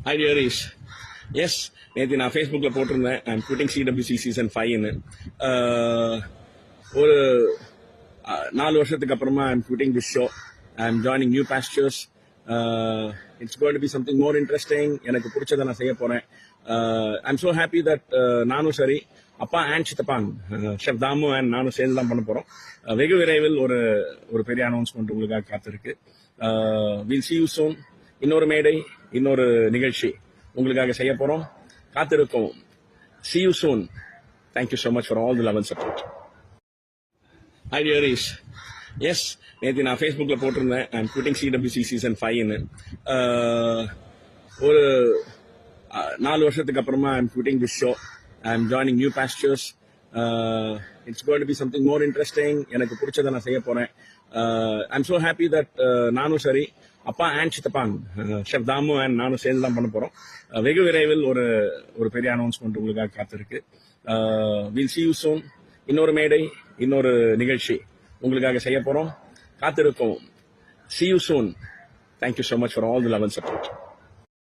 Hi dearies. Yes, நேற்று நான் ஃபேஸ்புக்கில் போட்டிருந்தேன் ஐம் குவிட்டிங் சிடபிள்யூசி சீசன் 5ன்னு. ஒரு 4 வருஷத்துக்கு அப்புறமா I'm quitting this show. I'm joining new pastors. It's going to be something more interesting. எனக்கு பிடிச்சதை நான் செய்ய போகிறேன். ஐம் ஸோ ஹாப்பி தட் நானும் சரி அப்பா அண்ட் சித்தப்பான் ஷெஃப் தாமு அண்ட் நானும் சேர்ந்து தான் பண்ண போகிறோம். வெகு விரைவில் ஒரு பெரிய அனௌன்ஸ்மெண்ட் உங்களுக்காக காத்திருக்கு. Will see you soon. இன்னொரு மேடை, இன்னொரு நிகழ்ச்சி உங்களுக்காக செய்ய போறோம். காத்திருக்கோம். See you soon. Thank you so much for all the love and support. Hi dearies. Yes, நேற்று நான் ஃபேஸ்புக்ல போட்டிருந்தேன் ஐம் குவிட்டிங் சிடபிள்யூசி சீசன் 5ன்னு. ஒரு 4 வருஷத்துக்கு அப்புறமா I'm quitting this show. I'm joining new pastors. It's going to be something more interesting. எனக்கு பிடிச்சதை நான் செய்ய போறேன். ஐம் ஸோ ஹாப்பி தட் நானும் சரி அப்பா அண்ட் சித்தப்பான் ஷெஃப் தாமு அண்ட் நானும் சேர்ந்து தான் பண்ண போறோம். வெகு விரைவில் ஒரு பெரிய அனௌன்ஸ்மெண்ட் உங்களுக்காக காத்திருக்கு. Will see you soon. இன்னொரு மேடை, இன்னொரு நிகழ்ச்சி உங்களுக்காக செய்ய போறோம். காத்திருக்கோம். See you soon. Thank you so much for all the love and support.